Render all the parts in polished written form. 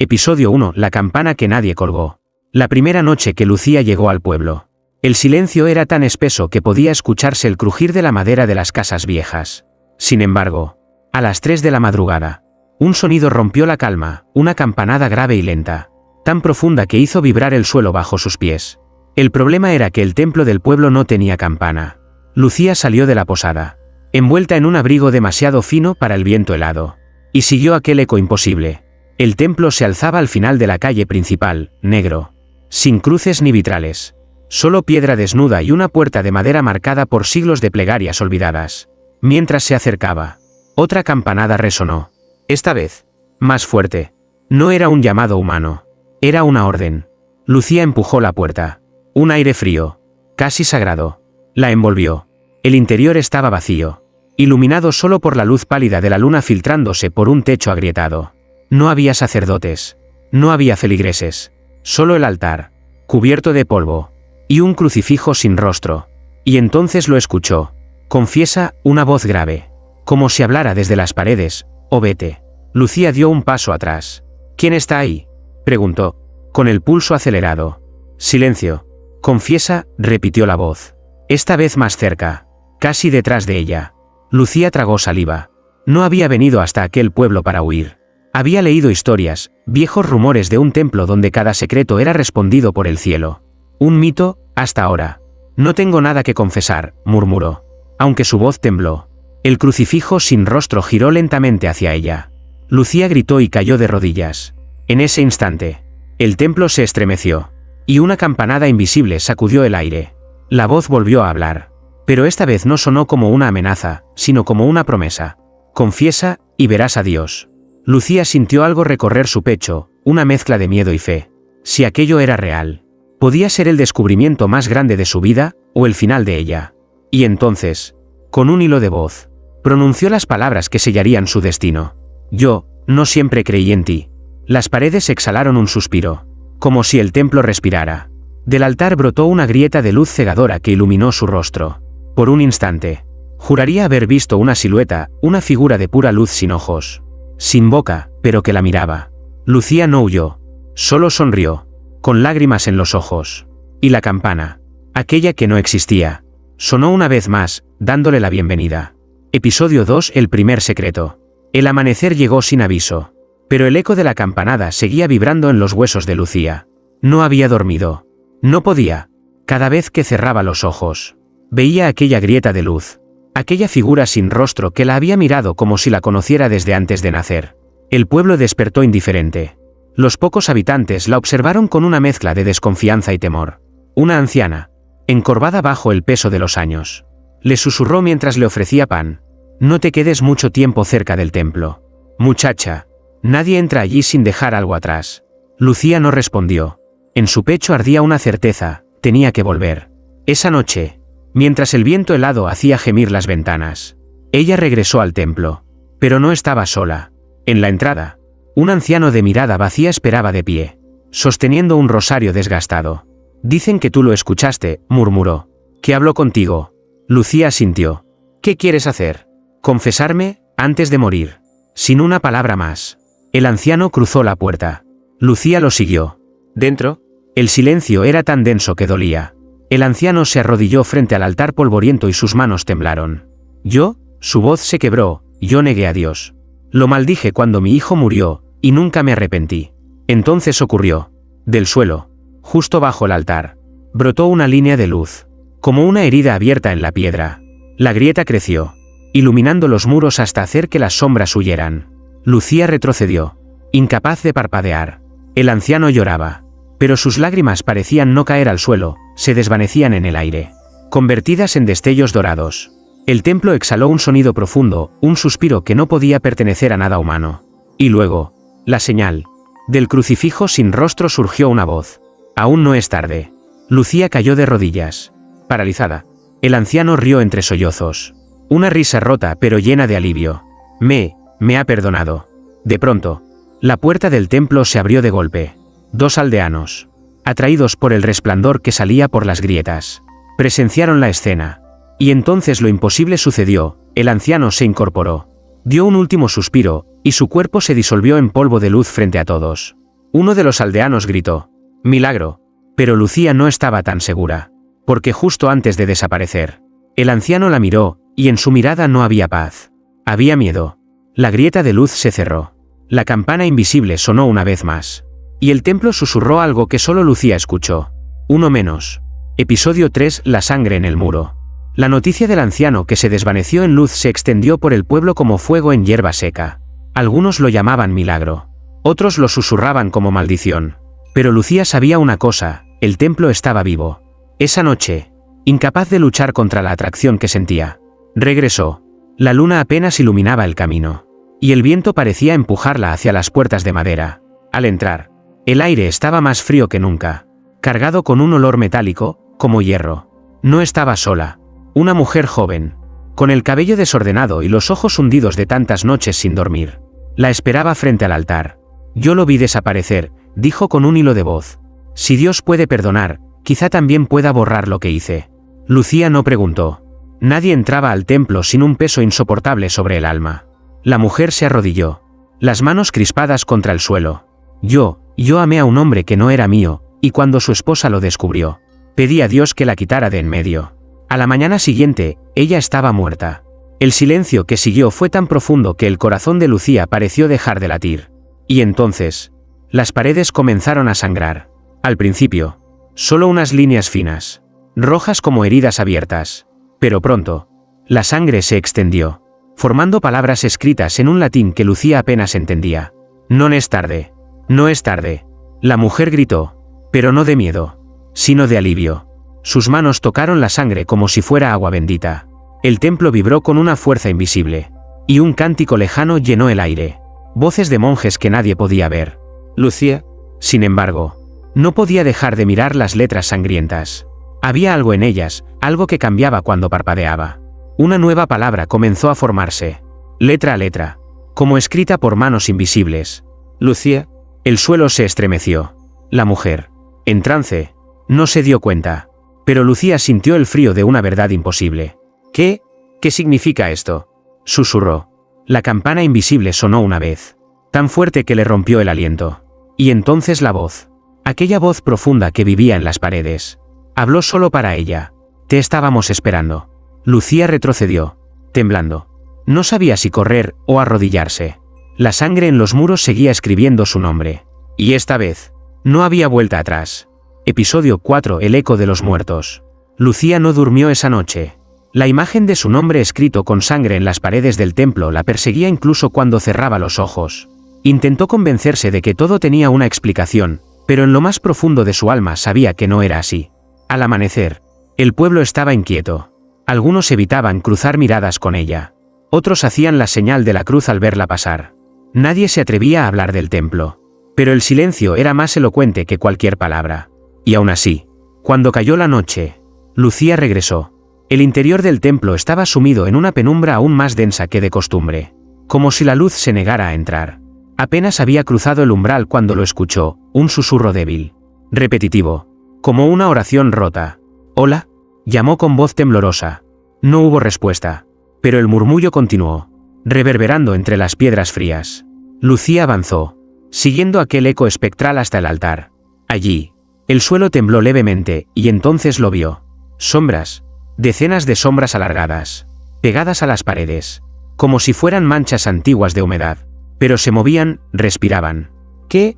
Episodio 1. La campana que nadie colgó. La primera noche que Lucía llegó al pueblo. El silencio era tan espeso que podía escucharse el crujir de la madera de las casas viejas. Sin embargo, a las 3 de la madrugada, un sonido rompió la calma, una campanada grave y lenta, tan profunda que hizo vibrar el suelo bajo sus pies. El problema era que el templo del pueblo no tenía campana. Lucía salió de la posada, envuelta en un abrigo demasiado fino para el viento helado, y siguió aquel eco imposible. El templo se alzaba al final de la calle principal, negro, sin cruces ni vitrales, solo piedra desnuda y una puerta de madera marcada por siglos de plegarias olvidadas. Mientras se acercaba, otra campanada resonó, esta vez más fuerte. No era un llamado humano, era una orden. Lucía empujó la puerta. Un aire frío, casi sagrado, la envolvió. El interior estaba vacío, iluminado solo por la luz pálida de la luna filtrándose por un techo agrietado. No había sacerdotes, no había feligreses, solo el altar, cubierto de polvo, y un crucifijo sin rostro. Y entonces lo escuchó. Confiesa, una voz grave, como si hablara desde las paredes, «Oh, vete». Lucía dio un paso atrás. «¿Quién está ahí?», preguntó, con el pulso acelerado. «Silencio». «Confiesa», repitió la voz. Esta vez más cerca, casi detrás de ella. Lucía tragó saliva. No había venido hasta aquel pueblo para huir. Había leído historias, viejos rumores de un templo donde cada secreto era respondido por el cielo. Un mito, hasta ahora. «No tengo nada que confesar», murmuró. Aunque su voz tembló. El crucifijo sin rostro giró lentamente hacia ella. Lucía gritó y cayó de rodillas. En ese instante, el templo se estremeció, y una campanada invisible sacudió el aire. La voz volvió a hablar, pero esta vez no sonó como una amenaza, sino como una promesa. «Confiesa, y verás a Dios». Lucía sintió algo recorrer su pecho, una mezcla de miedo y fe. Si aquello era real, podía ser el descubrimiento más grande de su vida, o el final de ella. Y entonces, con un hilo de voz, pronunció las palabras que sellarían su destino. «Yo, no siempre creí en ti». Las paredes exhalaron un suspiro, como si el templo respirara. Del altar brotó una grieta de luz cegadora que iluminó su rostro. Por un instante, juraría haber visto una silueta, una figura de pura luz sin ojos, sin boca, pero que la miraba. Lucía no huyó, solo sonrió, con lágrimas en los ojos. Y la campana, aquella que no existía, sonó una vez más, dándole la bienvenida. Episodio 2. El primer secreto. El amanecer llegó sin aviso, pero el eco de la campanada seguía vibrando en los huesos de Lucía. No había dormido. No podía. Cada vez que cerraba los ojos, veía aquella grieta de luz, aquella figura sin rostro que la había mirado como si la conociera desde antes de nacer. El pueblo despertó indiferente. Los pocos habitantes la observaron con una mezcla de desconfianza y temor. Una anciana, encorvada bajo el peso de los años, le susurró mientras le ofrecía pan: «No te quedes mucho tiempo cerca del templo. Muchacha, nadie entra allí sin dejar algo atrás». Lucía no respondió. En su pecho ardía una certeza: tenía que volver. Esa noche, mientras el viento helado hacía gemir las ventanas, ella regresó al templo. Pero no estaba sola. En la entrada, un anciano de mirada vacía esperaba de pie, sosteniendo un rosario desgastado. «Dicen que tú lo escuchaste», murmuró. «¿Que habló contigo?» Lucía asintió. «¿Qué quieres hacer? ¿Confesarme, antes de morir?» Sin una palabra más, el anciano cruzó la puerta. Lucía lo siguió. Dentro, el silencio era tan denso que dolía. El anciano se arrodilló frente al altar polvoriento y sus manos temblaron. «Yo», su voz se quebró, «yo negué a Dios. Lo maldije cuando mi hijo murió, y nunca me arrepentí». Entonces ocurrió. Del suelo, justo bajo el altar, brotó una línea de luz, como una herida abierta en la piedra. La grieta creció, iluminando los muros hasta hacer que las sombras huyeran. Lucía retrocedió, incapaz de parpadear. El anciano lloraba, pero sus lágrimas parecían no caer al suelo, se desvanecían en el aire, convertidas en destellos dorados. El templo exhaló un sonido profundo, un suspiro que no podía pertenecer a nada humano. Y luego, la señal del crucifijo sin rostro, surgió una voz: «Aún no es tarde». Lucía cayó de rodillas, paralizada. El anciano rió entre sollozos. Una risa rota pero llena de alivio. Me ha perdonado». De pronto, la puerta del templo se abrió de golpe. Dos aldeanos, atraídos por el resplandor que salía por las grietas, presenciaron la escena. Y entonces lo imposible sucedió: el anciano se incorporó, dio un último suspiro, y su cuerpo se disolvió en polvo de luz frente a todos. Uno de los aldeanos gritó: «Milagro». Pero Lucía no estaba tan segura, porque justo antes de desaparecer, el anciano la miró, y en su mirada no había paz. Había miedo. La grieta de luz se cerró. La campana invisible sonó una vez más. Y el templo susurró algo que solo Lucía escuchó. Uno menos. Episodio 3: La sangre en el muro. La noticia del anciano que se desvaneció en luz se extendió por el pueblo como fuego en hierba seca. Algunos lo llamaban milagro. Otros lo susurraban como maldición. Pero Lucía sabía una cosa: el templo estaba vivo. Esa noche, incapaz de luchar contra la atracción que sentía, regresó. La luna apenas iluminaba el camino, y el viento parecía empujarla hacia las puertas de madera. Al entrar, el aire estaba más frío que nunca, cargado con un olor metálico, como hierro. No estaba sola. Una mujer joven, con el cabello desordenado y los ojos hundidos de tantas noches sin dormir, la esperaba frente al altar. «Yo lo vi desaparecer», dijo con un hilo de voz. «Si Dios puede perdonar, quizá también pueda borrar lo que hice». Lucía no preguntó. Nadie entraba al templo sin un peso insoportable sobre el alma. La mujer se arrodilló, las manos crispadas contra el suelo. Yo amé a un hombre que no era mío, y cuando su esposa lo descubrió, pedí a Dios que la quitara de en medio. A la mañana siguiente, ella estaba muerta. El silencio que siguió fue tan profundo que el corazón de Lucía pareció dejar de latir. Y entonces, las paredes comenzaron a sangrar. Al principio, solo unas líneas finas, rojas como heridas abiertas. Pero pronto, la sangre se extendió, formando palabras escritas en un latín que Lucía apenas entendía. «No es tarde. No es tarde». La mujer gritó, pero no de miedo, sino de alivio. Sus manos tocaron la sangre como si fuera agua bendita. El templo vibró con una fuerza invisible, y un cántico lejano llenó el aire. Voces de monjes que nadie podía ver. Lucía, sin embargo, no podía dejar de mirar las letras sangrientas. Había algo en ellas, algo que cambiaba cuando parpadeaba. Una nueva palabra comenzó a formarse, letra a letra, como escrita por manos invisibles. Lucía. El suelo se estremeció. La mujer, en trance, no se dio cuenta. Pero Lucía sintió el frío de una verdad imposible. «¿Qué? ¿Qué significa esto?», susurró. La campana invisible sonó una vez, tan fuerte que le rompió el aliento. Y entonces la voz, aquella voz profunda que vivía en las paredes, habló solo para ella. «Te estábamos esperando». Lucía retrocedió, temblando. No sabía si correr o arrodillarse. La sangre en los muros seguía escribiendo su nombre. Y esta vez, no había vuelta atrás. Episodio 4: El eco de los muertos. Lucía no durmió esa noche. La imagen de su nombre escrito con sangre en las paredes del templo la perseguía incluso cuando cerraba los ojos. Intentó convencerse de que todo tenía una explicación, pero en lo más profundo de su alma sabía que no era así. Al amanecer, el pueblo estaba inquieto. Algunos evitaban cruzar miradas con ella. Otros hacían la señal de la cruz al verla pasar. Nadie se atrevía a hablar del templo. Pero el silencio era más elocuente que cualquier palabra. Y aún así, cuando cayó la noche, Lucía regresó. El interior del templo estaba sumido en una penumbra aún más densa que de costumbre, como si la luz se negara a entrar. Apenas había cruzado el umbral cuando lo escuchó, un susurro débil, repetitivo, como una oración rota. «¿Hola?», llamó con voz temblorosa. No hubo respuesta, pero el murmullo continuó, reverberando entre las piedras frías. Lucía avanzó, siguiendo aquel eco espectral hasta el altar. Allí, el suelo tembló levemente, y entonces lo vio. Sombras, decenas de sombras alargadas, pegadas a las paredes, como si fueran manchas antiguas de humedad. Pero se movían, respiraban. ¿Qué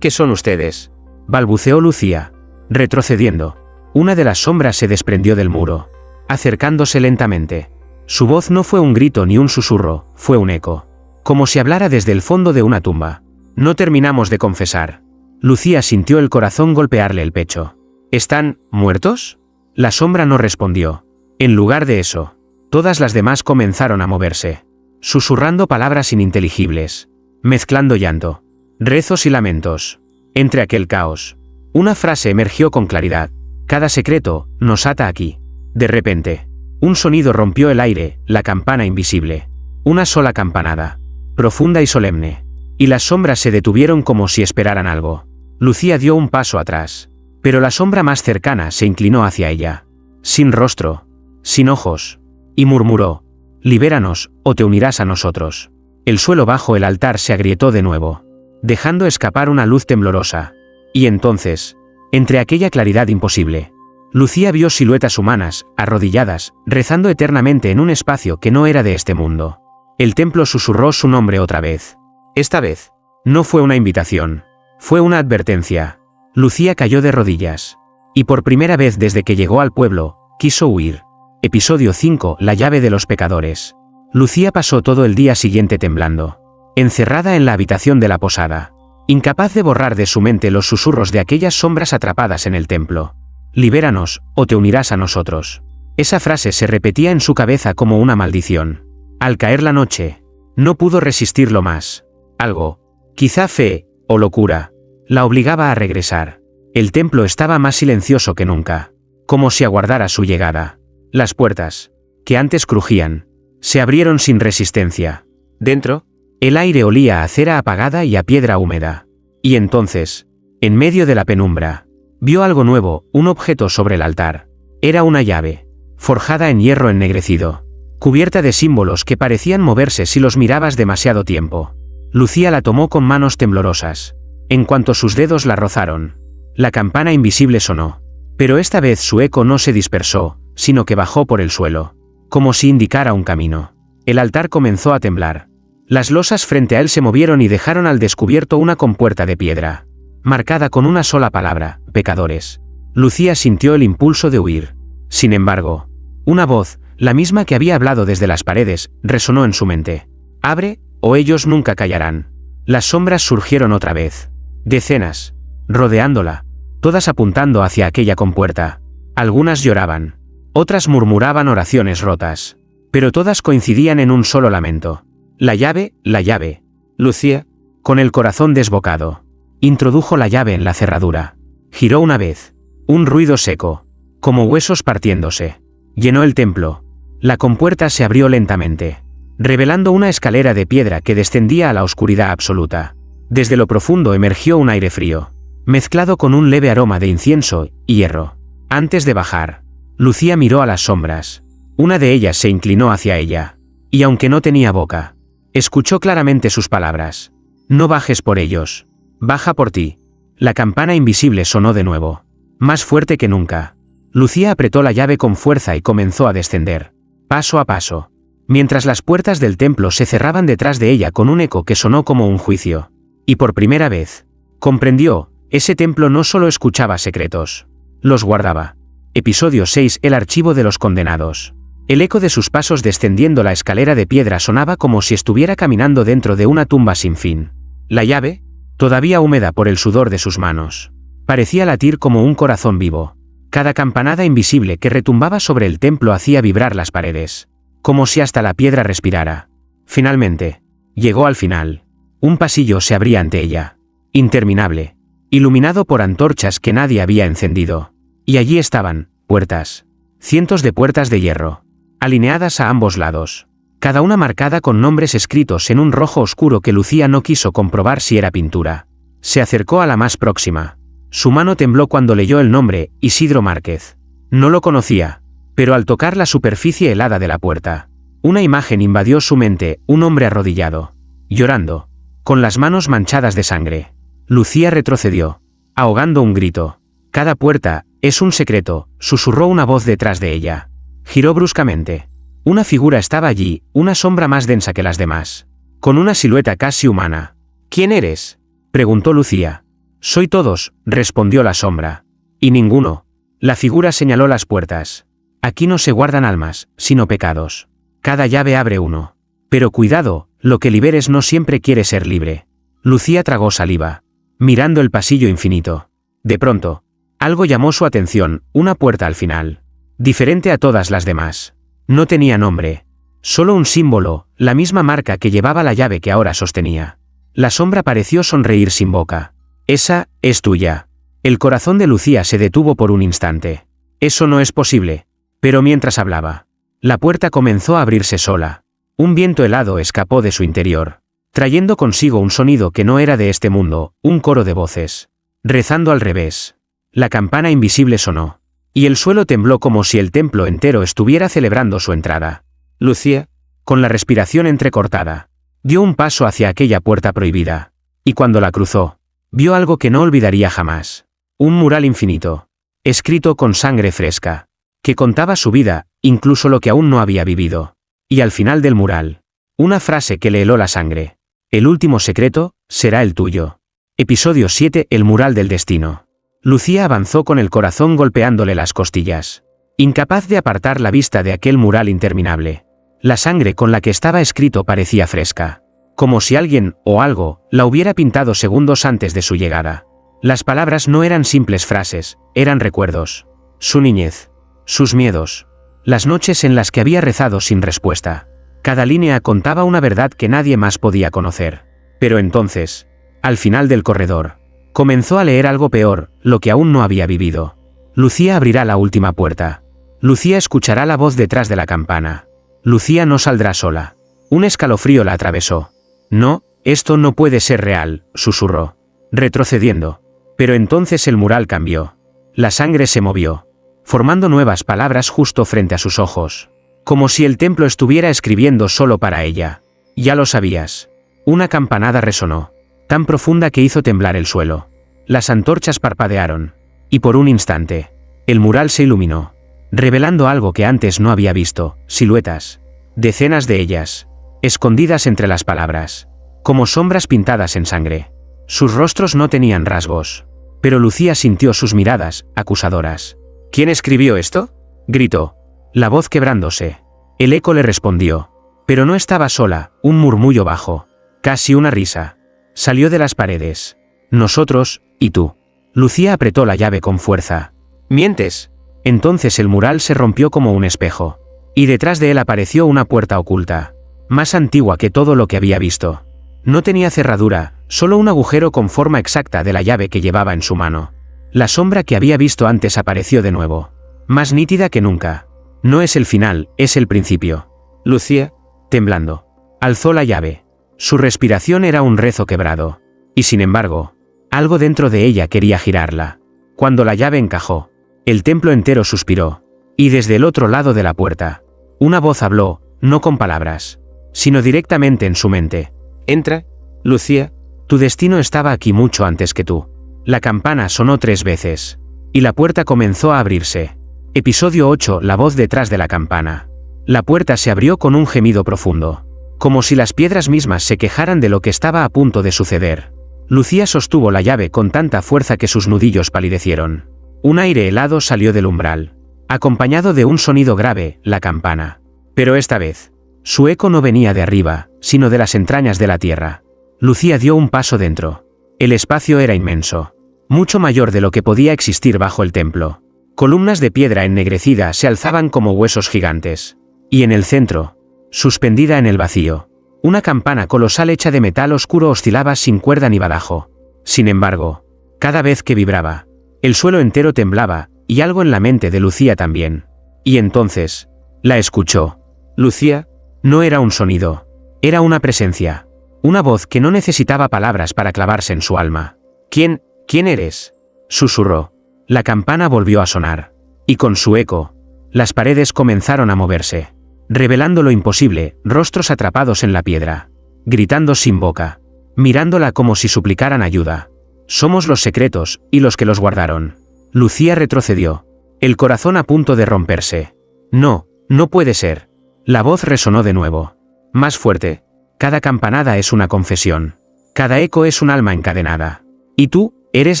son ustedes?», balbuceó Lucía, retrocediendo. Una de las sombras se desprendió del muro, acercándose lentamente. Su voz no fue un grito ni un susurro, fue un eco, como si hablara desde el fondo de una tumba. «No terminamos de confesar». Lucía sintió el corazón golpearle el pecho. «¿Están muertos?». La sombra no respondió. En lugar de eso, todas las demás comenzaron a moverse, susurrando palabras ininteligibles, mezclando llanto, rezos y lamentos. Entre aquel caos, una frase emergió con claridad: «Cada secreto nos ata aquí». De repente, un sonido rompió el aire, la campana invisible. Una sola campanada, profunda y solemne. Y las sombras se detuvieron como si esperaran algo. Lucía dio un paso atrás, pero la sombra más cercana se inclinó hacia ella, sin rostro, sin ojos, y murmuró: «Libéranos, o te unirás a nosotros». El suelo bajo el altar se agrietó de nuevo. dejando escapar una luz temblorosa. Y entonces, entre aquella claridad imposible, Lucía vio siluetas humanas, arrodilladas, rezando eternamente en un espacio que no era de este mundo. El templo susurró su nombre otra vez. Esta vez, no fue una invitación, fue una advertencia. Lucía cayó de rodillas. Y por primera vez desde que llegó al pueblo, quiso huir. Episodio 5. La llave de los pecadores. Lucía pasó todo el día siguiente temblando, encerrada en la habitación de la posada, incapaz de borrar de su mente los susurros de aquellas sombras atrapadas en el templo. «Libéranos, o te unirás a nosotros». Esa frase se repetía en su cabeza como una maldición. Al caer la noche, no pudo resistirlo más. Algo, quizá fe, o locura, la obligaba a regresar. El templo estaba más silencioso que nunca, como si aguardara su llegada. Las puertas, que antes crujían, se abrieron sin resistencia. Dentro, el aire olía a cera apagada y a piedra húmeda. Y entonces, en medio de la penumbra, vio algo nuevo, un objeto sobre el altar. Era una llave, forjada en hierro ennegrecido, cubierta de símbolos que parecían moverse si los mirabas demasiado tiempo. Lucía la tomó con manos temblorosas. En cuanto sus dedos la rozaron, la campana invisible sonó. Pero esta vez su eco no se dispersó, sino que bajó por el suelo, como si indicara un camino. El altar comenzó a temblar. Las losas frente a él se movieron y dejaron al descubierto una compuerta de piedra, marcada con una sola palabra: pecadores. Lucía sintió el impulso de huir. Sin embargo, una voz, la misma que había hablado desde las paredes, resonó en su mente. «Abre, o ellos nunca callarán». Las sombras surgieron otra vez. Decenas, rodeándola, todas apuntando hacia aquella compuerta. Algunas lloraban, otras murmuraban oraciones rotas, pero todas coincidían en un solo lamento. La llave, la llave. Lucía, con el corazón desbocado, introdujo la llave en la cerradura. Giró una vez. Un ruido seco, como huesos partiéndose, llenó el templo. La compuerta se abrió lentamente, revelando una escalera de piedra que descendía a la oscuridad absoluta. Desde lo profundo emergió un aire frío, mezclado con un leve aroma de incienso y hierro. Antes de bajar, Lucía miró a las sombras. Una de ellas se inclinó hacia ella, y aunque no tenía boca, escuchó claramente sus palabras. «No bajes por ellos, baja por ti». La campana invisible sonó de nuevo, más fuerte que nunca. Lucía apretó la llave con fuerza y comenzó a descender, paso a paso, mientras las puertas del templo se cerraban detrás de ella con un eco que sonó como un juicio. Y por primera vez, comprendió, ese templo no solo escuchaba secretos, los guardaba. Episodio 6. El archivo de los condenados. El eco de sus pasos descendiendo la escalera de piedra sonaba como si estuviera caminando dentro de una tumba sin fin. La llave, todavía húmeda por el sudor de sus manos, parecía latir como un corazón vivo. Cada campanada invisible que retumbaba sobre el templo hacía vibrar las paredes, como si hasta la piedra respirara. Finalmente, llegó al final. Un pasillo se abría ante ella, interminable, iluminado por antorchas que nadie había encendido. Y allí estaban, puertas, cientos de puertas de hierro, alineadas a ambos lados, cada una marcada con nombres escritos en un rojo oscuro que Lucía no quiso comprobar si era pintura. Se acercó a la más próxima. Su mano tembló cuando leyó el nombre: Isidro Márquez. No lo conocía, pero al tocar la superficie helada de la puerta, una imagen invadió su mente: un hombre arrodillado, llorando, con las manos manchadas de sangre. Lucía retrocedió, ahogando un grito. «Cada puerta es un secreto», susurró una voz detrás de ella. Giró bruscamente. Una figura estaba allí, una sombra más densa que las demás, con una silueta casi humana. «¿Quién eres?», preguntó Lucía. «Soy todos», respondió la sombra. «Y ninguno». La figura señaló las puertas. «Aquí no se guardan almas, sino pecados. Cada llave abre uno. Pero cuidado, lo que liberes no siempre quiere ser libre». Lucía tragó saliva, mirando el pasillo infinito. De pronto, algo llamó su atención: una puerta al final, diferente a todas las demás. No tenía nombre, solo un símbolo, la misma marca que llevaba la llave que ahora sostenía. La sombra pareció sonreír sin boca. «Esa es tuya». El corazón de Lucía se detuvo por un instante. «Eso no es posible». Pero mientras hablaba, la puerta comenzó a abrirse sola. Un viento helado escapó de su interior, trayendo consigo un sonido que no era de este mundo, un coro de voces, rezando al revés. La campana invisible sonó, y el suelo tembló como si el templo entero estuviera celebrando su entrada. Lucía, con la respiración entrecortada, dio un paso hacia aquella puerta prohibida. Y cuando la cruzó, vio algo que no olvidaría jamás. Un mural infinito, escrito con sangre fresca, que contaba su vida, incluso lo que aún no había vivido. Y al final del mural, una frase que le heló la sangre. El último secreto será el tuyo. Episodio 7. El mural del destino. Lucía avanzó con el corazón golpeándole las costillas, incapaz de apartar la vista de aquel mural interminable. La sangre con la que estaba escrito parecía fresca, como si alguien, o algo, la hubiera pintado segundos antes de su llegada. Las palabras no eran simples frases, eran recuerdos. Su niñez, sus miedos, las noches en las que había rezado sin respuesta. Cada línea contaba una verdad que nadie más podía conocer. Pero entonces, al final del corredor, comenzó a leer algo peor, lo que aún no había vivido. Lucía abrirá la última puerta. Lucía escuchará la voz detrás de la campana. Lucía no saldrá sola. Un escalofrío la atravesó. No, esto no puede ser real, susurró, retrocediendo. Pero entonces el mural cambió. La sangre se movió, formando nuevas palabras justo frente a sus ojos. Como si el templo estuviera escribiendo solo para ella. Ya lo sabías. Una campanada resonó, tan profunda que hizo temblar el suelo. Las antorchas parpadearon. Y por un instante, el mural se iluminó, revelando algo que antes no había visto, siluetas. Decenas de ellas, escondidas entre las palabras, como sombras pintadas en sangre. Sus rostros no tenían rasgos, pero Lucía sintió sus miradas, acusadoras. ¿Quién escribió esto?, gritó, la voz quebrándose. El eco le respondió. Pero no estaba sola, un murmullo bajo, casi una risa, salió de las paredes. Nosotros, y tú. Lucía apretó la llave con fuerza. ¿Mientes? Entonces el mural se rompió como un espejo, y detrás de él apareció una puerta oculta, más antigua que todo lo que había visto. No tenía cerradura, solo un agujero con forma exacta de la llave que llevaba en su mano. La sombra que había visto antes apareció de nuevo, más nítida que nunca. No es el final, es el principio. Lucía, temblando, alzó la llave. Su respiración era un rezo quebrado. Y sin embargo, algo dentro de ella quería girarla. Cuando la llave encajó, el templo entero suspiró. Y desde el otro lado de la puerta, una voz habló, no con palabras, sino directamente en su mente. Entra, Lucía, tu destino estaba aquí mucho antes que tú. La campana sonó 3 veces. Y la puerta comenzó a abrirse. Episodio 8. La voz detrás de la campana. La puerta se abrió con un gemido profundo, como si las piedras mismas se quejaran de lo que estaba a punto de suceder. Lucía sostuvo la llave con tanta fuerza que sus nudillos palidecieron. Un aire helado salió del umbral, acompañado de un sonido grave, la campana. Pero esta vez, su eco no venía de arriba, sino de las entrañas de la tierra. Lucía dio un paso dentro. El espacio era inmenso, mucho mayor de lo que podía existir bajo el templo. Columnas de piedra ennegrecida se alzaban como huesos gigantes. Y en el centro, suspendida en el vacío, una campana colosal hecha de metal oscuro oscilaba sin cuerda ni badajo. Sin embargo, cada vez que vibraba, el suelo entero temblaba, y algo en la mente de Lucía también. Y entonces, la escuchó. Lucía, no era un sonido, era una presencia. Una voz que no necesitaba palabras para clavarse en su alma. ¿Quién eres?, susurró. La campana volvió a sonar. Y con su eco, las paredes comenzaron a moverse, revelando lo imposible, rostros atrapados en la piedra, gritando sin boca, mirándola como si suplicaran ayuda. Somos los secretos, y los que los guardaron. Lucía retrocedió, el corazón a punto de romperse. No, no puede ser. La voz resonó de nuevo, más fuerte. Cada campanada es una confesión. Cada eco es un alma encadenada. Y tú, eres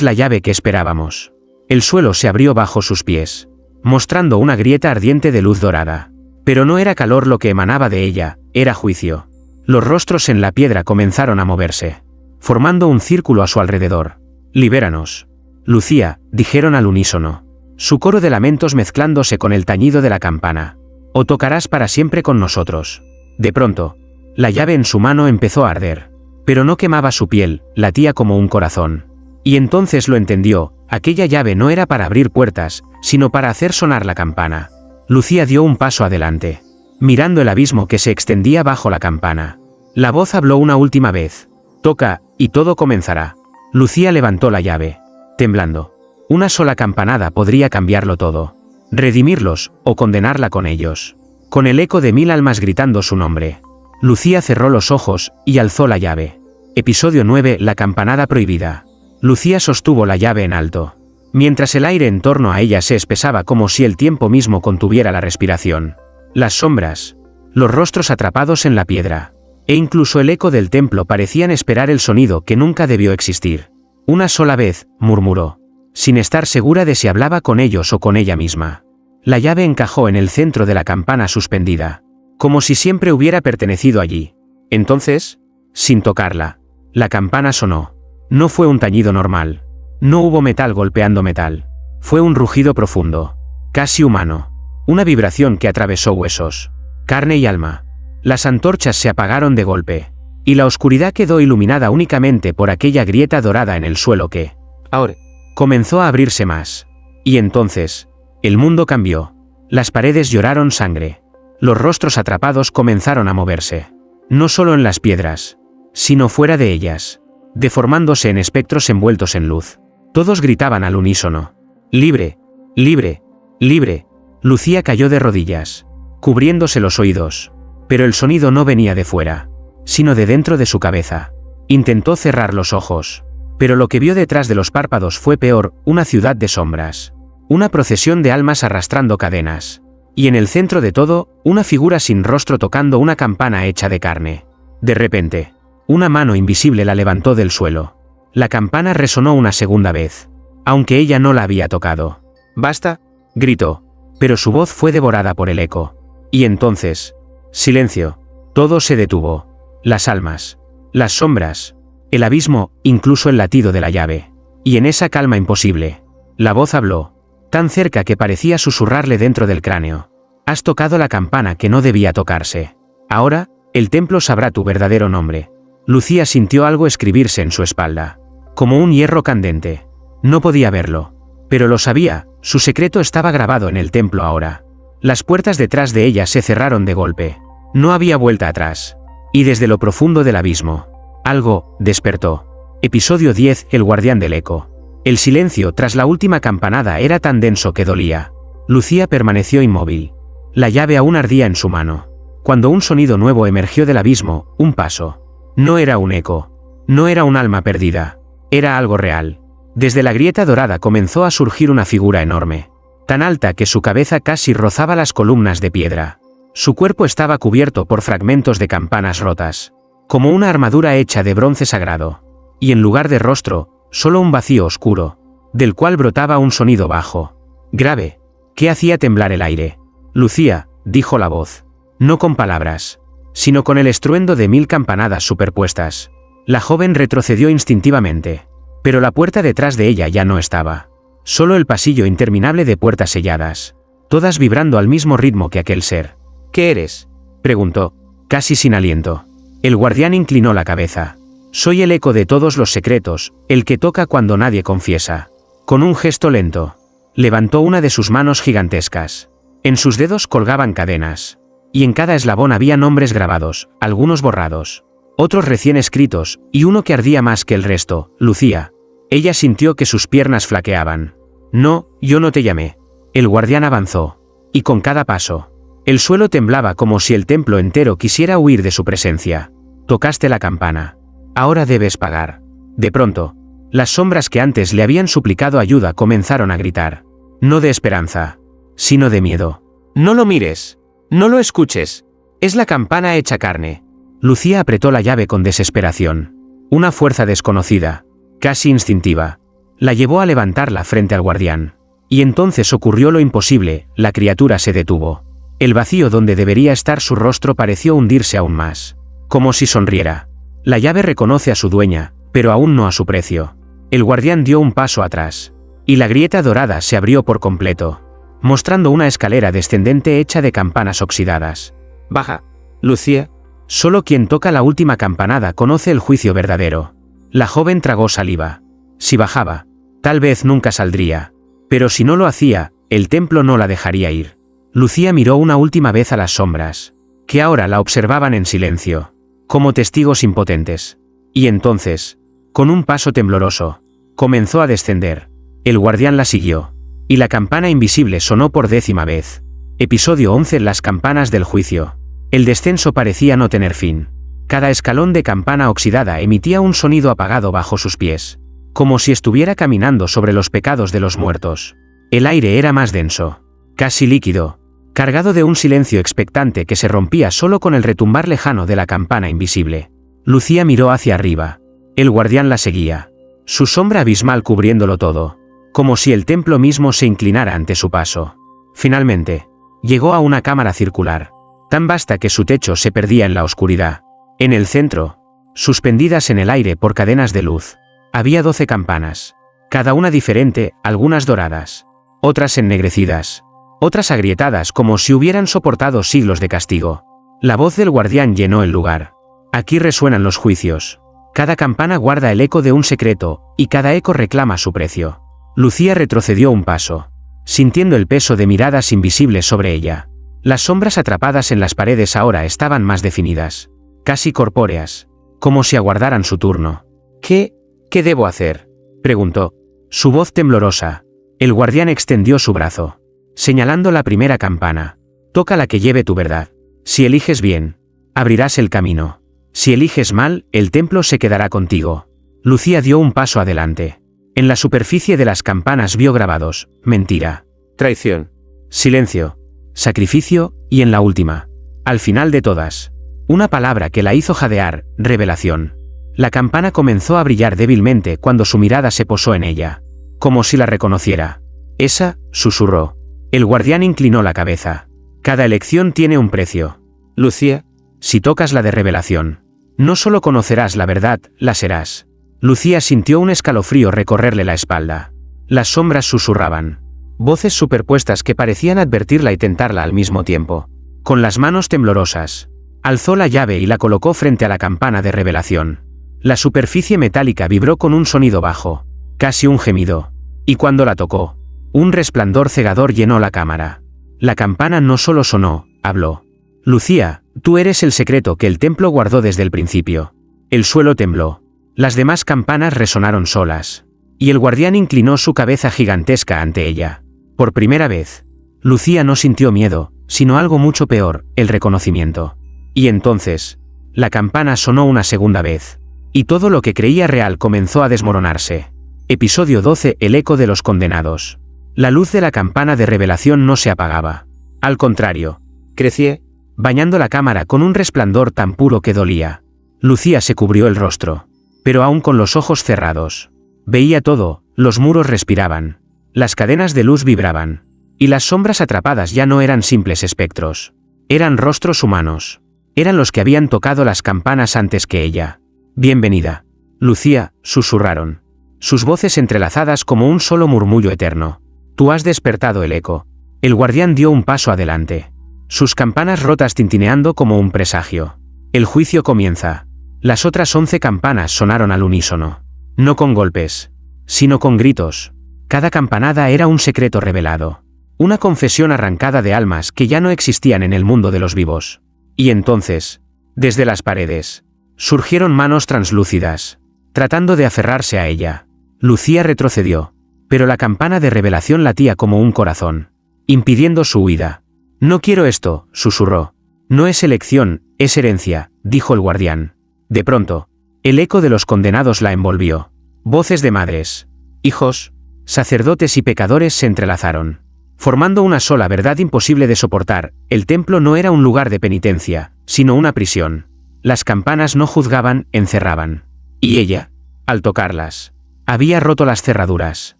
la llave que esperábamos. El suelo se abrió bajo sus pies, mostrando una grieta ardiente de luz dorada. Pero no era calor lo que emanaba de ella, era juicio. Los rostros en la piedra comenzaron a moverse, formando un círculo a su alrededor. Libéranos, Lucía, dijeron al unísono, su coro de lamentos mezclándose con el tañido de la campana. O tocarás para siempre con nosotros. De pronto, la llave en su mano empezó a arder. Pero no quemaba su piel, latía como un corazón. Y entonces lo entendió, aquella llave no era para abrir puertas, sino para hacer sonar la campana. Lucía dio un paso adelante, mirando el abismo que se extendía bajo la campana. La voz habló una última vez. Toca, y todo comenzará. Lucía levantó la llave, temblando. Una sola campanada podría cambiarlo todo. Redimirlos, o condenarla con ellos. Con el eco de 1000 almas gritando su nombre. Lucía cerró los ojos, y alzó la llave. Episodio 9. La campanada prohibida. Lucía sostuvo la llave en alto, mientras el aire en torno a ella se espesaba como si el tiempo mismo contuviera la respiración. Las sombras, los rostros atrapados en la piedra, e incluso el eco del templo parecían esperar el sonido que nunca debió existir. Una sola vez, murmuró, sin estar segura de si hablaba con ellos o con ella misma. La llave encajó en el centro de la campana suspendida, como si siempre hubiera pertenecido allí. Entonces, sin tocarla, la campana sonó. No fue un tañido normal. No hubo metal golpeando metal. Fue un rugido profundo, casi humano. Una vibración que atravesó huesos, carne y alma. Las antorchas se apagaron de golpe, y la oscuridad quedó iluminada únicamente por aquella grieta dorada en el suelo que, ahora, comenzó a abrirse más. Y entonces, el mundo cambió. Las paredes lloraron sangre. Los rostros atrapados comenzaron a moverse. No solo en las piedras, sino fuera de ellas, deformándose en espectros envueltos en luz. Todos gritaban al unísono. ¡Libre! ¡Libre! ¡Libre! Lucía cayó de rodillas, cubriéndose los oídos. Pero el sonido no venía de fuera, sino de dentro de su cabeza. Intentó cerrar los ojos, pero lo que vio detrás de los párpados fue peor, una ciudad de sombras. Una procesión de almas arrastrando cadenas. Y en el centro de todo, una figura sin rostro tocando una campana hecha de carne. De repente, una mano invisible la levantó del suelo. La campana resonó una segunda vez, aunque ella no la había tocado. «¡Basta!», gritó, pero su voz fue devorada por el eco. Y entonces, silencio. Todo se detuvo. Las almas, las sombras, el abismo, incluso el latido de la llave. Y en esa calma imposible, la voz habló, tan cerca que parecía susurrarle dentro del cráneo. «Has tocado la campana que no debía tocarse. Ahora, el templo sabrá tu verdadero nombre». Lucía sintió algo escribirse en su espalda, como un hierro candente. No podía verlo, pero lo sabía, su secreto estaba grabado en el templo ahora. Las puertas detrás de ella se cerraron de golpe. No había vuelta atrás. Y desde lo profundo del abismo, algo despertó. Episodio 10. El guardián del eco. El silencio tras la última campanada era tan denso que dolía. Lucía permaneció inmóvil. La llave aún ardía en su mano. Cuando un sonido nuevo emergió del abismo, un paso. No era un eco. No era un alma perdida. Era algo real. Desde la grieta dorada comenzó a surgir una figura enorme, tan alta que su cabeza casi rozaba las columnas de piedra. Su cuerpo estaba cubierto por fragmentos de campanas rotas, como una armadura hecha de bronce sagrado. Y en lugar de rostro, solo un vacío oscuro, del cual brotaba un sonido bajo, grave, que hacía temblar el aire. «Lucía», dijo la voz, no con palabras, sino con el estruendo de 1000 campanadas superpuestas. La joven retrocedió instintivamente, pero la puerta detrás de ella ya no estaba. Solo el pasillo interminable de puertas selladas, todas vibrando al mismo ritmo que aquel ser. «¿Qué eres?», preguntó, casi sin aliento. El guardián inclinó la cabeza. «Soy el eco de todos los secretos, el que toca cuando nadie confiesa». Con un gesto lento, levantó una de sus manos gigantescas. En sus dedos colgaban cadenas, y en cada eslabón había nombres grabados, algunos borrados, otros recién escritos, y uno que ardía más que el resto: Lucía. Ella sintió que sus piernas flaqueaban. «No, yo no te llamé». El guardián avanzó, y con cada paso, el suelo temblaba como si el templo entero quisiera huir de su presencia. «Tocaste la campana. Ahora debes pagar». De pronto, las sombras que antes le habían suplicado ayuda comenzaron a gritar. No de esperanza, sino de miedo. «No lo mires. No lo escuches. Es la campana hecha carne». Lucía apretó la llave con desesperación. Una fuerza desconocida, casi instintiva, la llevó a levantarla frente al guardián. Y entonces ocurrió lo imposible, la criatura se detuvo. El vacío donde debería estar su rostro pareció hundirse aún más, como si sonriera. La llave reconoce a su dueña, pero aún no a su precio. El guardián dio un paso atrás, y la grieta dorada se abrió por completo, mostrando una escalera descendente hecha de campanas oxidadas. «Baja, Lucía. Solo quien toca la última campanada conoce el juicio verdadero». La joven tragó saliva. Si bajaba, tal vez nunca saldría. Pero si no lo hacía, el templo no la dejaría ir. Lucía miró una última vez a las sombras, que ahora la observaban en silencio, como testigos impotentes. Y entonces, con un paso tembloroso, comenzó a descender. El guardián la siguió, y la campana invisible sonó por 10ª vez. Episodio 11. Las campanas del juicio. El descenso parecía no tener fin. Cada escalón de campana oxidada emitía un sonido apagado bajo sus pies, como si estuviera caminando sobre los pecados de los muertos. El aire era más denso, casi líquido, cargado de un silencio expectante que se rompía solo con el retumbar lejano de la campana invisible. Lucía miró hacia arriba. El guardián la seguía, su sombra abismal cubriéndolo todo, como si el templo mismo se inclinara ante su paso. Finalmente, llegó a una cámara circular, tan vasta que su techo se perdía en la oscuridad. En el centro, suspendidas en el aire por cadenas de luz, había 12 campanas, cada una diferente, algunas doradas, otras ennegrecidas, otras agrietadas como si hubieran soportado siglos de castigo. La voz del guardián llenó el lugar. Aquí resuenan los juicios. Cada campana guarda el eco de un secreto, y cada eco reclama su precio. Lucía retrocedió un paso, sintiendo el peso de miradas invisibles sobre ella. Las sombras atrapadas en las paredes ahora estaban más definidas, casi corpóreas, como si aguardaran su turno. ¿Qué debo hacer?, preguntó, su voz temblorosa. El guardián extendió su brazo, señalando la primera campana. Toca la que lleve tu verdad. Si eliges bien, abrirás el camino. Si eliges mal, el templo se quedará contigo. Lucía dio un paso adelante. En la superficie de las campanas vio grabados: mentira, traición, silencio, sacrificio, y en la última, al final de todas, una palabra que la hizo jadear: revelación. La campana comenzó a brillar débilmente cuando su mirada se posó en ella, como si la reconociera. Esa, susurró. El guardián inclinó la cabeza. Cada elección tiene un precio. Lucía, si tocas la de revelación, no solo conocerás la verdad, la serás. Lucía sintió un escalofrío recorrerle la espalda. Las sombras susurraban, voces superpuestas que parecían advertirla y tentarla al mismo tiempo. Con las manos temblorosas, alzó la llave y la colocó frente a la campana de revelación. La superficie metálica vibró con un sonido bajo, casi un gemido, y cuando la tocó, un resplandor cegador llenó la cámara. La campana no solo sonó, habló. Lucía, tú eres el secreto que el templo guardó desde el principio. El suelo tembló. Las demás campanas resonaron solas, y el guardián inclinó su cabeza gigantesca ante ella. Por primera vez, Lucía no sintió miedo, sino algo mucho peor: el reconocimiento. Y entonces, la campana sonó una segunda vez, y todo lo que creía real comenzó a desmoronarse. Episodio 12: El eco de los condenados. La luz de la campana de revelación no se apagaba. Al contrario, crecía, bañando la cámara con un resplandor tan puro que dolía. Lucía se cubrió el rostro, pero aún con los ojos cerrados. Veía todo: los muros respiraban, las cadenas de luz vibraban, y las sombras atrapadas ya no eran simples espectros. Eran rostros humanos. Eran los que habían tocado las campanas antes que ella. Bienvenida, Lucía, susurraron, sus voces entrelazadas como un solo murmullo eterno. Tú has despertado el eco. El guardián dio un paso adelante, sus campanas rotas tintineando como un presagio. El juicio comienza. Las otras 11 campanas sonaron al unísono. No con golpes, sino con gritos. Cada campanada era un secreto revelado, una confesión arrancada de almas que ya no existían en el mundo de los vivos. Y entonces, desde las paredes, surgieron manos translúcidas, tratando de aferrarse a ella. Lucía retrocedió, pero la campana de revelación latía como un corazón, impidiendo su huida. No quiero esto, susurró. No es elección, es herencia, dijo el guardián. De pronto, el eco de los condenados la envolvió. Voces de madres, hijos, sacerdotes y pecadores se entrelazaron, formando una sola verdad imposible de soportar: el templo no era un lugar de penitencia, sino una prisión. Las campanas no juzgaban, encerraban. Y ella, al tocarlas, había roto las cerraduras.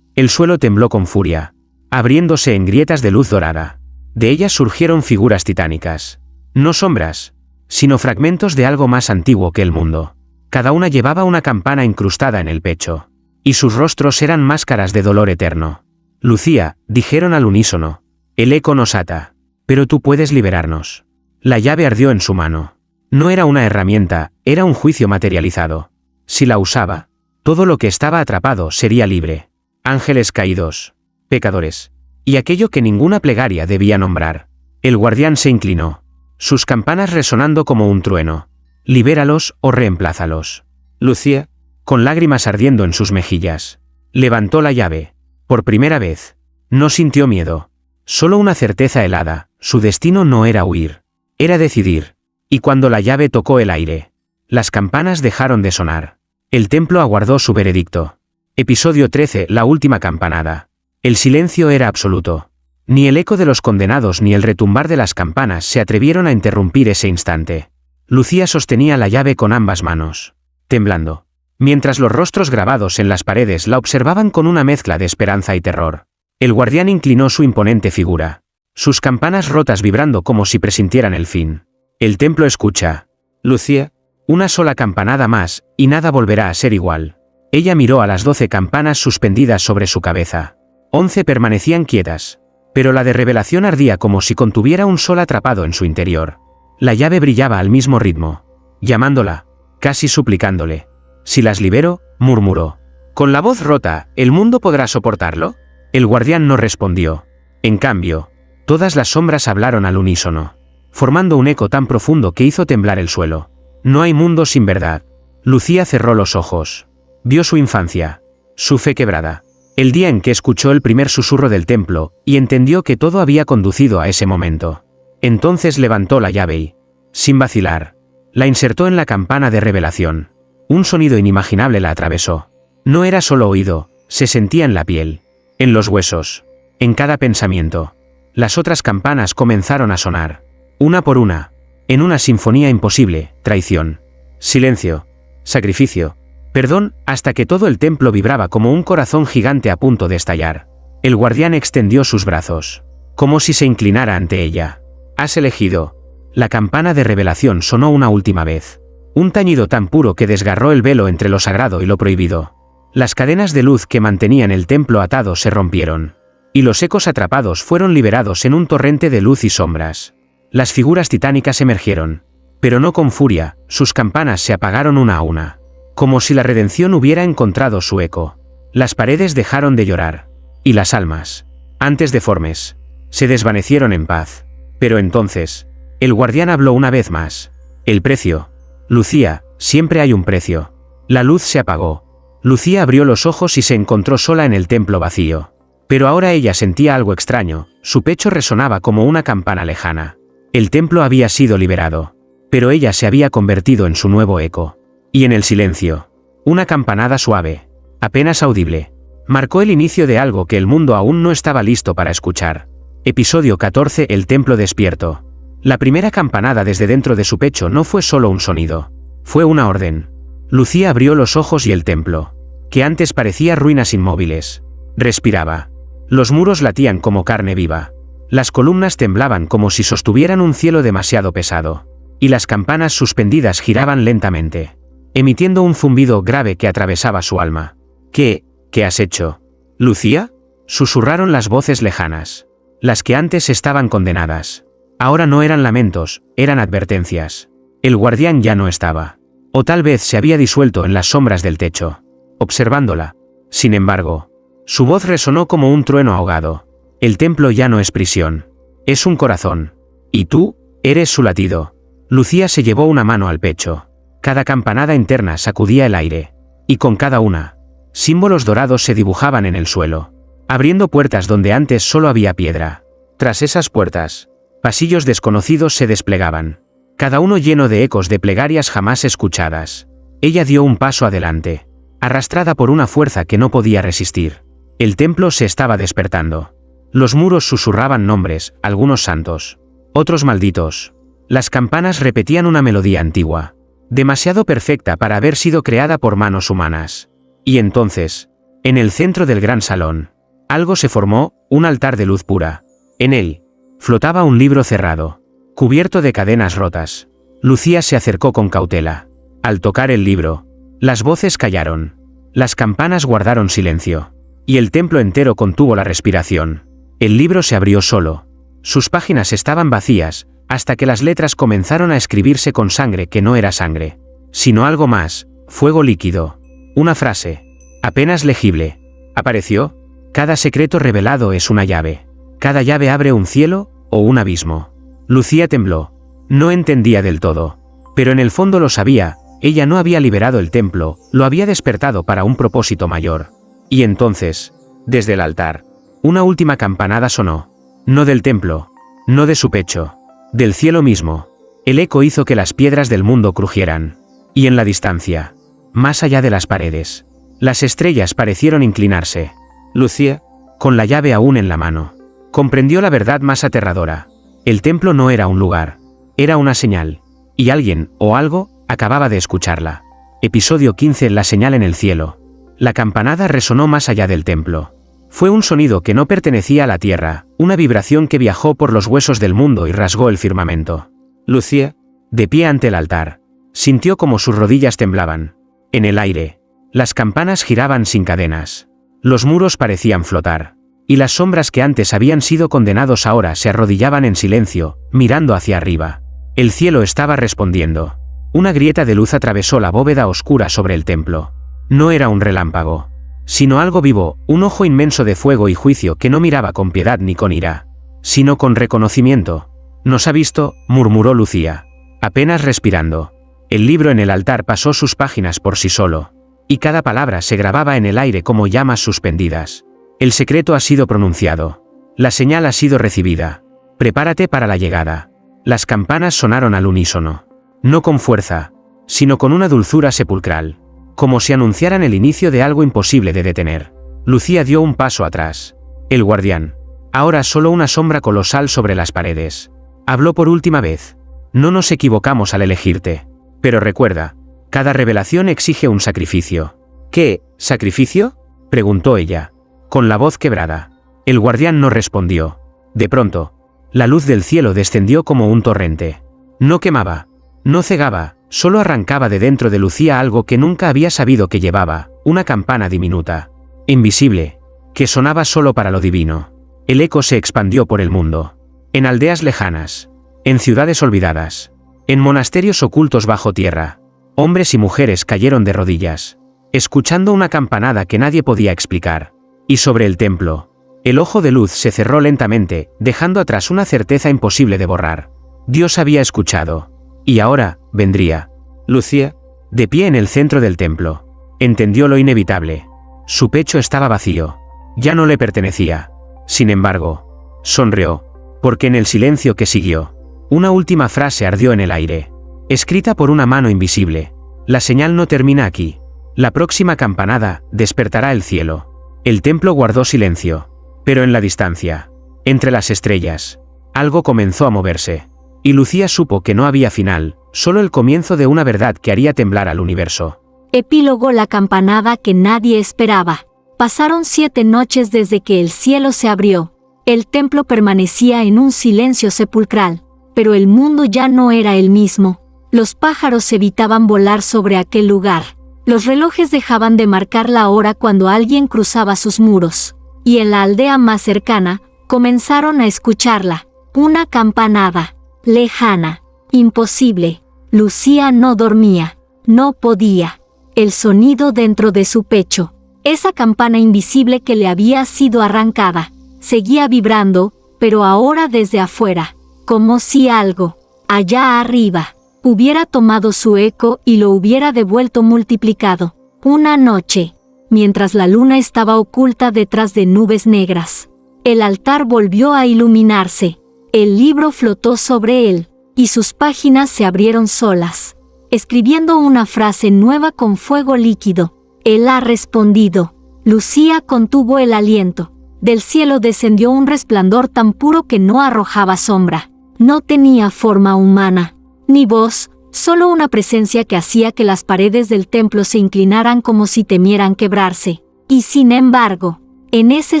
El suelo tembló con furia, abriéndose en grietas de luz dorada. De ellas surgieron figuras titánicas. No sombras, sino fragmentos de algo más antiguo que el mundo. Cada una llevaba una campana incrustada en el pecho, y sus rostros eran máscaras de dolor eterno. Lucía, dijeron al unísono, el eco nos ata, pero tú puedes liberarnos. La llave ardió en su mano. No era una herramienta, era un juicio materializado. Si la usaba, todo lo que estaba atrapado sería libre. Ángeles caídos, pecadores, y aquello que ninguna plegaria debía nombrar. El guardián se inclinó, sus campanas resonando como un trueno. Libéralos o reemplázalos. Lucía, con lágrimas ardiendo en sus mejillas, levantó la llave. Por primera vez, no sintió miedo, solo una certeza helada: su destino no era huir, era decidir. Y cuando la llave tocó el aire, Las campanas dejaron de sonar. El templo aguardó su veredicto. Episodio 13. La última campanada. El silencio era absoluto. Ni el eco de los condenados ni el retumbar de las campanas se atrevieron a interrumpir ese instante. Lucía sostenía la llave con ambas manos, temblando, mientras los rostros grabados en las paredes la observaban con una mezcla de esperanza y terror. El guardián inclinó su imponente figura, sus campanas rotas vibrando como si presintieran el fin. El templo escucha. Lucía, una sola campanada más, y nada volverá a ser igual. Ella miró a las 12 campanas suspendidas sobre su cabeza. 11 permanecían quietas, pero la de revelación ardía como si contuviera un sol atrapado en su interior. La llave brillaba al mismo ritmo, llamándola, casi suplicándole. Si las libero, murmuró. Con la voz rota, ¿el mundo podrá soportarlo? El guardián no respondió. En cambio, todas las sombras hablaron al unísono, formando un eco tan profundo que hizo temblar el suelo. No hay mundo sin verdad. Lucía cerró los ojos. Vio su infancia, su fe quebrada, el día en que escuchó el primer susurro del templo, y entendió que todo había conducido a ese momento. Entonces levantó la llave y, sin vacilar, la insertó en la campana de revelación. Un sonido inimaginable la atravesó. No era solo oído, se sentía en la piel, en los huesos, en cada pensamiento. Las otras campanas comenzaron a sonar, una por una, en una sinfonía imposible: traición, silencio, sacrificio, perdón, hasta que todo el templo vibraba como un corazón gigante a punto de estallar. El guardián extendió sus brazos, como si se inclinara ante ella. Has elegido. La campana de revelación sonó una última vez. Un tañido tan puro que desgarró el velo entre lo sagrado y lo prohibido. Las cadenas de luz que mantenían el templo atado se rompieron, y los ecos atrapados fueron liberados en un torrente de luz y sombras. Las figuras titánicas emergieron, pero no con furia, sus campanas se apagaron una a una, como si la redención hubiera encontrado su eco. Las paredes dejaron de llorar, y las almas, antes deformes, se desvanecieron en paz. Pero entonces, el guardián habló una vez más. El precio. Lucía, siempre hay un precio. La luz se apagó. Lucía abrió los ojos y se encontró sola en el templo vacío. Pero ahora ella sentía algo extraño, su pecho resonaba como una campana lejana. El templo había sido liberado, pero ella se había convertido en su nuevo eco. Y en el silencio, una campanada suave, apenas audible, marcó el inicio de algo que el mundo aún no estaba listo para escuchar. Episodio 14. El templo despierto. La primera campanada desde dentro de su pecho no fue solo un sonido, fue una orden. Lucía abrió los ojos y el templo, que antes parecía ruinas inmóviles, respiraba. Los muros latían como carne viva. Las columnas temblaban como si sostuvieran un cielo demasiado pesado, y las campanas suspendidas giraban lentamente, emitiendo un zumbido grave que atravesaba su alma. ¿Qué has hecho, Lucía? Susurraron las voces lejanas. Las que antes estaban condenadas. Ahora no eran lamentos, eran advertencias. El guardián ya no estaba. O tal vez se había disuelto en las sombras del techo, observándola. Sin embargo, su voz resonó como un trueno ahogado. El templo ya no es prisión. Es un corazón. Y tú, eres su latido. Lucía se llevó una mano al pecho. Cada campanada interna sacudía el aire. Y con cada una, símbolos dorados se dibujaban en el suelo, abriendo puertas donde antes solo había piedra. Tras esas puertas, pasillos desconocidos se desplegaban, cada uno lleno de ecos de plegarias jamás escuchadas. Ella dio un paso adelante, arrastrada por una fuerza que no podía resistir. El templo se estaba despertando. Los muros susurraban nombres, algunos santos, otros malditos. Las campanas repetían una melodía antigua, demasiado perfecta para haber sido creada por manos humanas. Y entonces, en el centro del gran salón, algo se formó, un altar de luz pura. En él, flotaba un libro cerrado, cubierto de cadenas rotas. Lucía se acercó con cautela. Al tocar el libro, las voces callaron, las campanas guardaron silencio, y el templo entero contuvo la respiración. El libro se abrió solo. Sus páginas estaban vacías, hasta que las letras comenzaron a escribirse con sangre que no era sangre, sino algo más, fuego líquido. Una frase, apenas legible, apareció. Cada secreto revelado es una llave. Cada llave abre un cielo, o un abismo. Lucía tembló. No entendía del todo, pero en el fondo lo sabía. Ella no había liberado el templo, lo había despertado para un propósito mayor. Y entonces, desde el altar, una última campanada sonó. No del templo, no de su pecho, del cielo mismo. El eco hizo que las piedras del mundo crujieran. Y en la distancia, más allá de las paredes, las estrellas parecieron inclinarse. Lucía, con la llave aún en la mano, comprendió la verdad más aterradora. El templo no era un lugar, era una señal, y alguien, o algo, acababa de escucharla. Episodio 15. La señal en el cielo. La campanada resonó más allá del templo. Fue un sonido que no pertenecía a la tierra, una vibración que viajó por los huesos del mundo y rasgó el firmamento. Lucía, de pie ante el altar, sintió como sus rodillas temblaban. En el aire, las campanas giraban sin cadenas. Los muros parecían flotar, y las sombras que antes habían sido condenados ahora se arrodillaban en silencio, mirando hacia arriba. El cielo estaba respondiendo. Una grieta de luz atravesó la bóveda oscura sobre el templo. No era un relámpago, sino algo vivo, un ojo inmenso de fuego y juicio que no miraba con piedad ni con ira, sino con reconocimiento. «Nos ha visto», murmuró Lucía, apenas respirando. El libro en el altar pasó sus páginas por sí solo, y cada palabra se grababa en el aire como llamas suspendidas. El secreto ha sido pronunciado. La señal ha sido recibida. Prepárate para la llegada. Las campanas sonaron al unísono. No con fuerza, sino con una dulzura sepulcral, como si anunciaran el inicio de algo imposible de detener. Lucía dio un paso atrás. El guardián, ahora solo una sombra colosal sobre las paredes, habló por última vez. No nos equivocamos al elegirte. Pero recuerda, cada revelación exige un sacrificio. ¿Qué, sacrificio?, preguntó ella, con la voz quebrada. El guardián no respondió. De pronto, la luz del cielo descendió como un torrente. No quemaba, no cegaba, solo arrancaba de dentro de Lucía algo que nunca había sabido que llevaba, una campana diminuta, invisible, que sonaba solo para lo divino. El eco se expandió por el mundo. En aldeas lejanas, en ciudades olvidadas, en monasterios ocultos bajo tierra, hombres y mujeres cayeron de rodillas, escuchando una campanada que nadie podía explicar. Y sobre el templo, el ojo de luz se cerró lentamente, dejando atrás una certeza imposible de borrar. Dios había escuchado. Y ahora, vendría. Lucía, de pie en el centro del templo, entendió lo inevitable. Su pecho estaba vacío. Ya no le pertenecía. Sin embargo, sonrió, porque en el silencio que siguió, una última frase ardió en el aire, escrita por una mano invisible. La señal no termina aquí. La próxima campanada despertará el cielo. El templo guardó silencio, pero en la distancia, entre las estrellas, algo comenzó a moverse. Y Lucía supo que no había final, solo el comienzo de una verdad que haría temblar al universo. Epílogo. La campanada que nadie esperaba. Pasaron 7 noches desde que el cielo se abrió. El templo permanecía en un silencio sepulcral, pero el mundo ya no era el mismo. Los pájaros evitaban volar sobre aquel lugar. Los relojes dejaban de marcar la hora cuando alguien cruzaba sus muros. Y en la aldea más cercana, comenzaron a escucharla. Una campanada. Lejana, imposible. Lucía no dormía, no podía. El sonido dentro de su pecho, esa campana invisible que le había sido arrancada, seguía vibrando, pero ahora desde afuera, como si algo, allá arriba, hubiera tomado su eco y lo hubiera devuelto multiplicado. Una noche, mientras la luna estaba oculta detrás de nubes negras, el altar volvió a iluminarse. El libro flotó sobre él, y sus páginas se abrieron solas, escribiendo una frase nueva con fuego líquido. Él ha respondido. Lucía contuvo el aliento. Del cielo descendió un resplandor tan puro que no arrojaba sombra. No tenía forma humana, ni voz, solo una presencia que hacía que las paredes del templo se inclinaran como si temieran quebrarse. Y sin embargo, en ese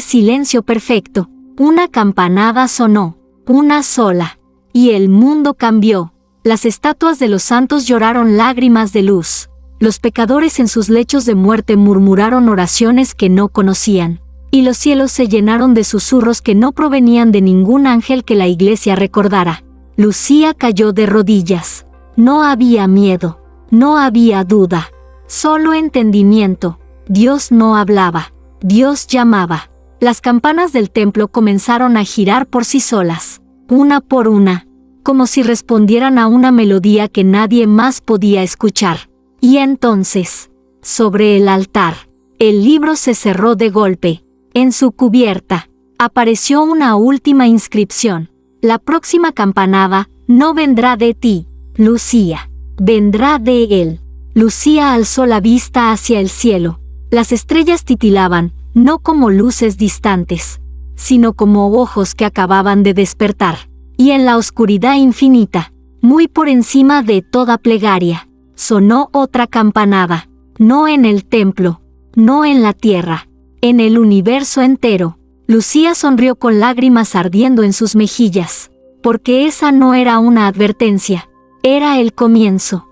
silencio perfecto, una campanada sonó. Una sola. Y el mundo cambió. Las estatuas de los santos lloraron lágrimas de luz. Los pecadores en sus lechos de muerte murmuraron oraciones que no conocían. Y los cielos se llenaron de susurros que no provenían de ningún ángel que la iglesia recordara. Lucía cayó de rodillas. No había miedo. No había duda. Solo entendimiento. Dios no hablaba. Dios llamaba. Las campanas del templo comenzaron a girar por sí solas, una por una, como si respondieran a una melodía que nadie más podía escuchar. Y entonces, sobre el altar, el libro se cerró de golpe. En su cubierta, apareció una última inscripción. La próxima campanada no vendrá de ti, Lucía, vendrá de él. Lucía alzó la vista hacia el cielo. Las estrellas titilaban, no como luces distantes, sino como ojos que acababan de despertar. Y en la oscuridad infinita, muy por encima de toda plegaria, sonó otra campanada, no en el templo, no en la tierra, en el universo entero. Lucía sonrió con lágrimas ardiendo en sus mejillas, porque esa no era una advertencia, era el comienzo.